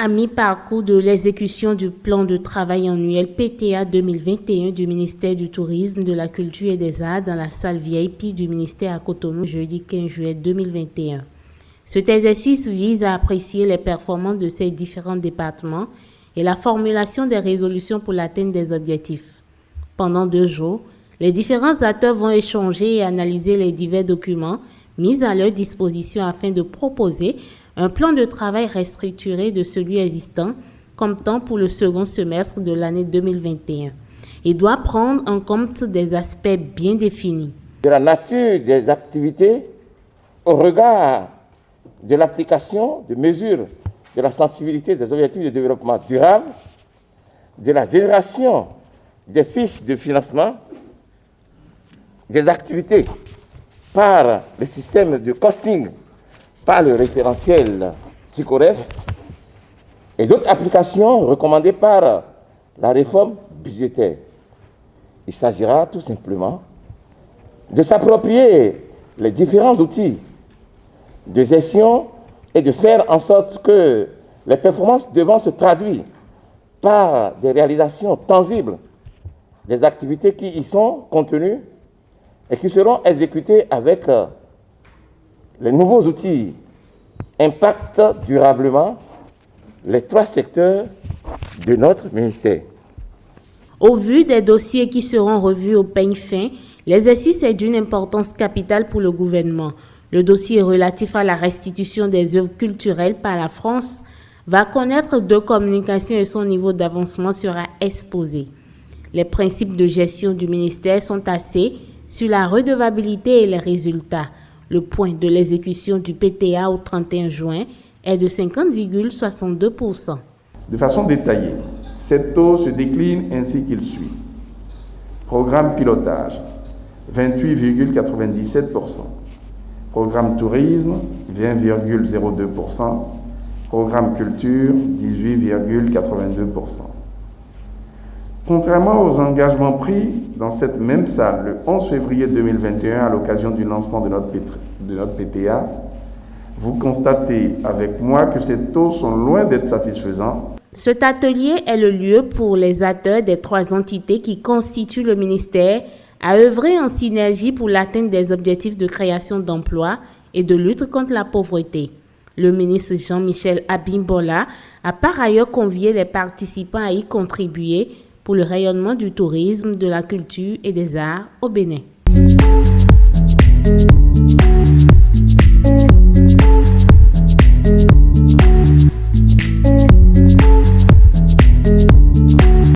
à mi-parcours de l'exécution du plan de travail annuel PTA 2021 du ministère du Tourisme, de la Culture et des Arts dans la salle VIP du ministère à Cotonou, jeudi 15 juillet 2021. Cet exercice vise à apprécier les performances de ces différents départements et la formulation des résolutions pour l'atteinte des objectifs. Pendant 2 jours, les différents acteurs vont échanger et analyser les divers documents mis à leur disposition afin de proposer un plan de travail restructuré de celui existant comme temps pour le second semestre de l'année 2021 et doit prendre en compte des aspects bien définis. De la nature des activités au regard de l'application de mesures de la sensibilité des objectifs de développement durable, de la génération des fiches de financement, des activités par le système de costing, par le référentiel SICOREF et d'autres applications recommandées par la réforme budgétaire. Il s'agira tout simplement de s'approprier les différents outils de gestion et de faire en sorte que les performances devront se traduire par des réalisations tangibles des activités qui y sont contenues et qui seront exécutées avec les nouveaux outils impactent durablement les 3 secteurs de notre ministère. Au vu des dossiers qui seront revus au peigne fin, l'exercice est d'une importance capitale pour le gouvernement. Le dossier relatif à la restitution des œuvres culturelles par la France va connaître 2 communications et son niveau d'avancement sera exposé. Les principes de gestion du ministère sont axés sur la redevabilité et les résultats. Le point de l'exécution du PTA au 31 juin est de 50,62%. De façon détaillée, cette taux se décline ainsi qu'il suit. Programme pilotage, 28,97%. Programme tourisme, 20,02%. Programme culture, 18,82%. Contrairement aux engagements pris dans cette même salle le 11 février 2021 à l'occasion du lancement de notre PTA, vous constatez avec moi que ces taux sont loin d'être satisfaisants. Cet atelier est le lieu pour les acteurs des 3 entités qui constituent le ministère à œuvrer en synergie pour l'atteinte des objectifs de création d'emplois et de lutte contre la pauvreté. Le ministre Jean-Michel Abimbola a par ailleurs convié les participants à y contribuer pour le rayonnement du tourisme, de la culture et des arts au Bénin.